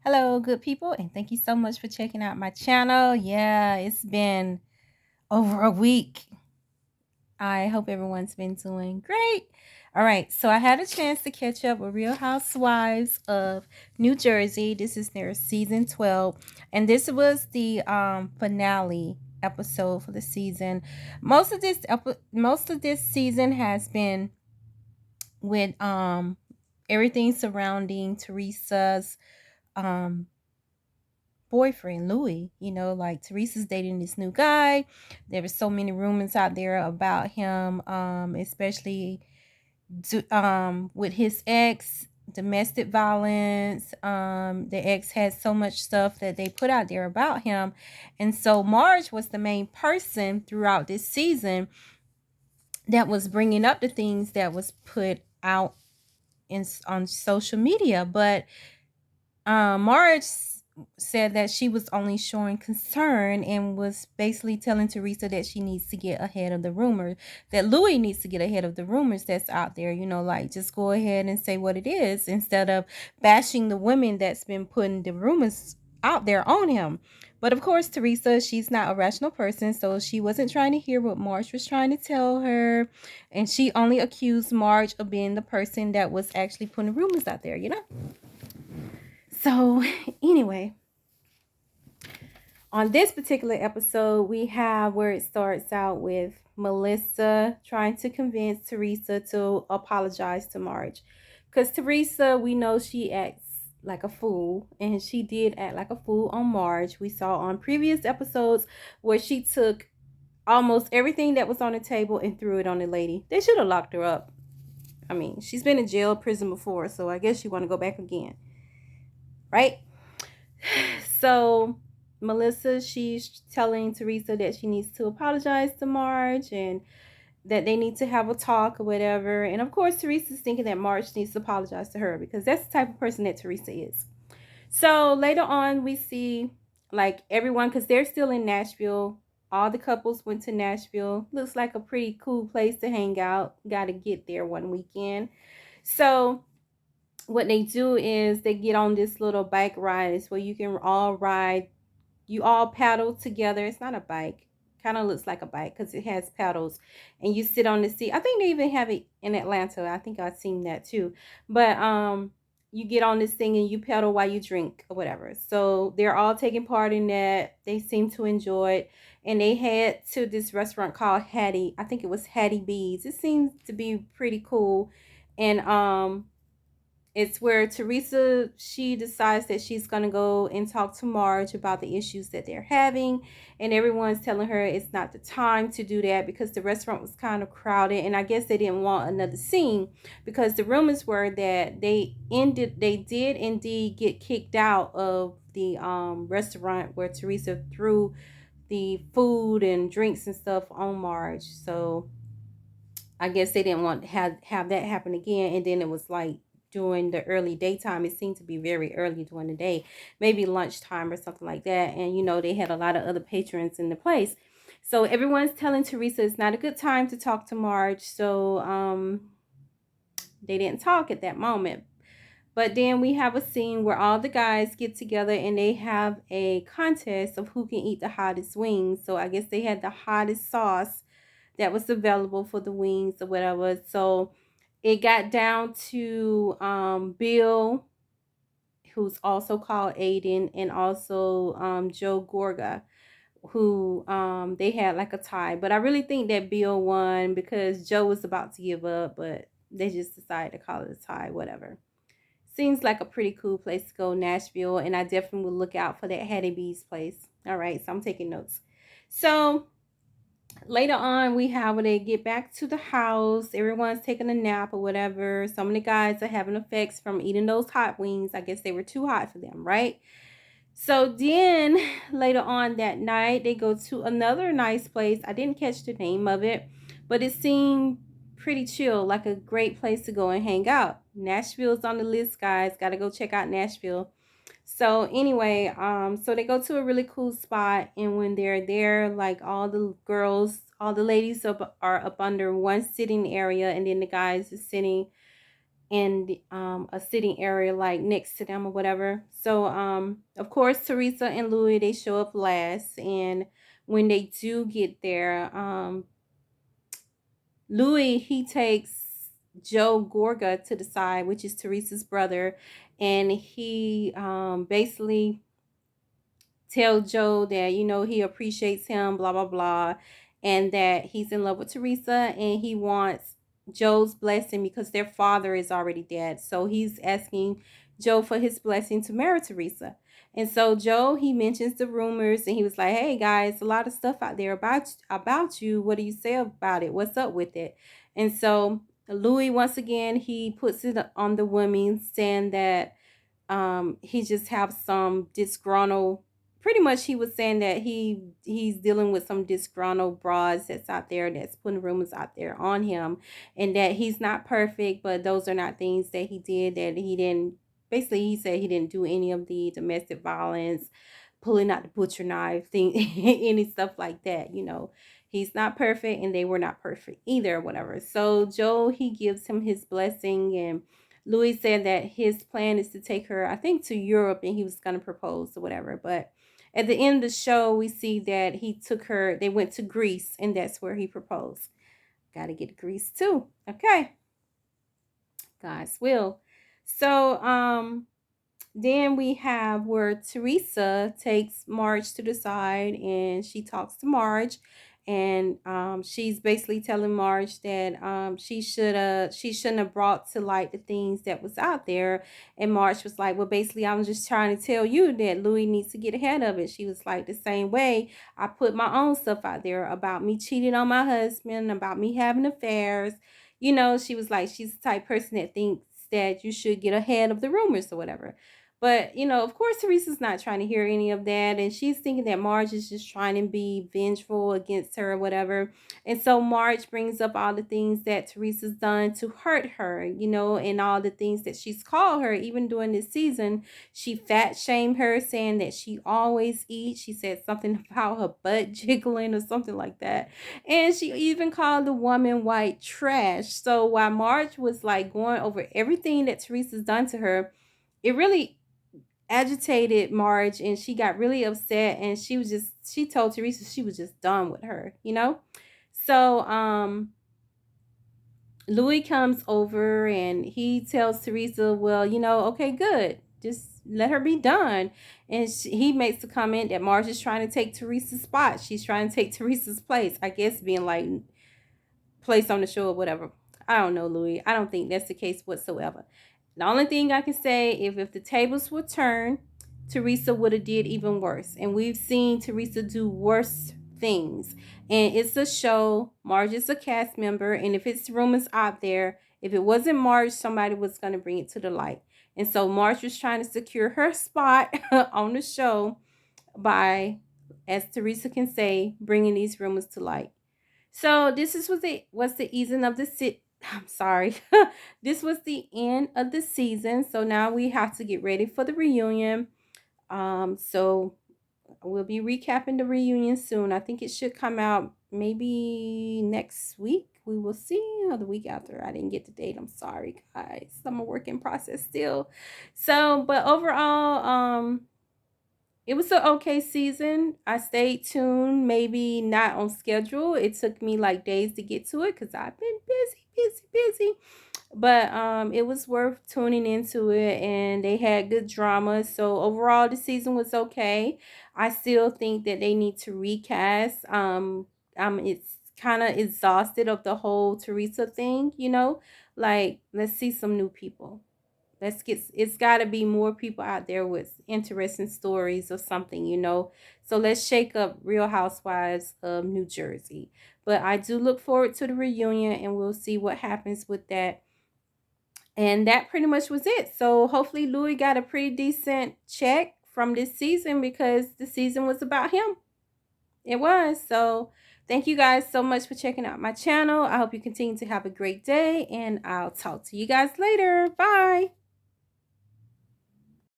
Hello, good people, and thank you so much for checking out my channel. Yeah, it's been over a week. I hope everyone's been doing great. All right, so I had a chance to catch up with Real Housewives of New Jersey. This is their season 12, and this was the finale episode for the season. Most of this season has been with everything surrounding Teresa's um boyfriend Louis. Like Teresa's dating this new guy. There were so many rumors out there about him, especially with his ex, domestic violence. The ex had so much stuff that they put out there about him, and so Marge was the main person throughout this season that was bringing up the things that was put out on social media. But Marge said that she was only showing concern and was basically telling Teresa that she needs to get ahead of the rumors, that Louis needs to get ahead of the rumors that's out there, like just go ahead and say what it is instead of bashing the women that's been putting the rumors out there on him. But of course, Teresa, she's not a rational person, so she wasn't trying to hear what Marge was trying to tell her. And she only accused Marge of being the person that was actually putting rumors out there. So, anyway, on this particular episode, we have where it starts out with Melissa trying to convince Teresa to apologize to Marge. Because Teresa, we know she acts like a fool, and she did act like a fool on Marge. We saw on previous episodes where she took almost everything that was on the table and threw it on the lady. They should have locked her up. I mean, she's been in jail, prison before, so I guess she want to go back again. Right? So Melissa, she's telling Teresa that she needs to apologize to Marge and that they need to have a talk or whatever. And of course, Teresa's thinking that Marge needs to apologize to her because that's the type of person that Teresa is. So later on, we see like everyone, because they're still in Nashville. All the couples went to Nashville. Looks like a pretty cool place to hang out. Got to get there one weekend. So what they do is they get on this little bike ride. It's where you can all ride. You all paddle together. It's not a bike. Kind of looks like a bike because it has paddles. And you sit on the seat. I think they even have it in Atlanta. I think I've seen that too. But you get on this thing and you pedal while you drink or whatever. So they're all taking part in that. They seem to enjoy it. And they head to this restaurant called Hattie. I think it was Hattie B's. It seems to be pretty cool. And it's where Teresa, she decides that she's going to go and talk to Marge about the issues that they're having. And everyone's telling her it's not the time to do that because the restaurant was kind of crowded. And I guess they didn't want another scene because the rumors were that they did indeed get kicked out of the restaurant where Teresa threw the food and drinks and stuff on Marge. So I guess they didn't want to have that happen again. And then it was like during the early daytime. It seemed to be very early during the day, maybe lunchtime or something like that. And they had a lot of other patrons in the place. So everyone's telling Teresa it's not a good time to talk to Marge. So they didn't talk at that moment. But then we have a scene where all the guys get together and they have a contest of who can eat the hottest wings. So I guess they had the hottest sauce that was available for the wings or whatever. So it got down to Bill, who's also called Aiden, and also Joe Gorga, who they had like a tie. But I really think that Bill won because Joe was about to give up, but they just decided to call it a tie, whatever. Seems like a pretty cool place to go, Nashville, and I definitely will look out for that Hattie B's place. All right, so I'm taking notes. So later on, we have when they get back to the house, everyone's taking a nap or whatever. Some of the guys are having effects from eating those hot wings. I guess they were too hot for them, right? So then later on that night, they go to another nice place. I didn't catch the name of it, but it seemed pretty chill, like a great place to go and hang out. Nashville's on the list, guys. Got to go check out Nashville. So anyway, so they go to a really cool spot, and when they're there, like all the girls, all the ladies are up under one sitting area, and then the guys are sitting in a sitting area like next to them or whatever. So of course Teresa and Louis, they show up last, and when they do get there, Louis, he takes Joe Gorga to the side, which is Teresa's brother, and he basically tell Joe that, he appreciates him, blah blah blah, and that he's in love with Teresa, and he wants Joe's blessing because their father is already dead. So he's asking Joe for his blessing to marry Teresa. And so Joe, he mentions the rumors, and he was like, "Hey guys, a lot of stuff out there about you. What do you say about it? What's up with it?" And so Louis, once again, he puts it on the women, saying that he just have some disgruntled, pretty much he was saying that he's dealing with some disgruntled broads that's out there, that's putting rumors out there on him, and that he's not perfect, but those are not things that he did, that he didn't, basically he said he didn't do any of the domestic violence, pulling out the butcher knife thing, any stuff like that. He's not perfect, and they were not perfect either, whatever. So Joe, he gives him his blessing, and Louis said that his plan is to take her, I think, to Europe, and he was going to propose or whatever. But at the end of the show, we see that he took her, they went to Greece, and that's where he proposed. Got to get to Greece too. Okay. God's will. So, then we have where Teresa takes Marge to the side, and she talks to Marge, and she's basically telling Marge that she shouldn't have brought to light the things that was out there. And Marge was like, well, basically, I'm just trying to tell you that Louis needs to get ahead of it. She was like, the same way I put my own stuff out there about me cheating on my husband, about me having affairs. She was like, she's the type of person that thinks that you should get ahead of the rumors or whatever. But, of course, Teresa's not trying to hear any of that. And she's thinking that Marge is just trying to be vengeful against her or whatever. And so Marge brings up all the things that Teresa's done to hurt her, and all the things that she's called her. Even during this season, she fat shamed her, saying that she always eats. She said something about her butt jiggling or something like that. And she even called the woman white trash. So while Marge was like going over everything that Teresa's done to her, it really agitated Marge, and she got really upset, and she told Teresa she was just done with her. So Louis comes over, and he tells Teresa, well, okay, good, just let her be done. And he makes the comment that Marge is trying to take Teresa's spot. She's trying to take Teresa's place, I guess, being like place on the show or whatever. I don't know, Louis. I don't think that's the case whatsoever. The only thing I can say, if the tables were turned, Teresa would have did even worse. And we've seen Teresa do worse things. And it's a show. Marge is a cast member. And if it's rumors out there, if it wasn't Marge, somebody was going to bring it to the light. And so Marge was trying to secure her spot on the show by, as Teresa can say, bringing these rumors to light. So this is was the easing of the I'm sorry. This was the end of the season. So now we have to get ready for the reunion. So we'll be recapping the reunion soon. I think it should come out maybe next week. We will see, or the week after. I didn't get the date. I'm sorry, guys. I'm a work in process still. So, but overall, it was an okay season. I stayed tuned, maybe not on schedule. It took me like days to get to it because I've been busy. But it was worth tuning into it, and they had good drama. So overall the season was okay. I still think that they need to recast. It's kind of exhausted of the whole Teresa thing. Like, let's see some new people. It's got to be more people out there with interesting stories or something. So let's shake up Real Housewives of New Jersey. But I do look forward to the reunion, and we'll see what happens with that. And that pretty much was it. So hopefully Louis got a pretty decent check from this season, because the season was about him. It was. So thank you guys so much for checking out my channel. I hope you continue to have a great day, and I'll talk to you guys later. Bye.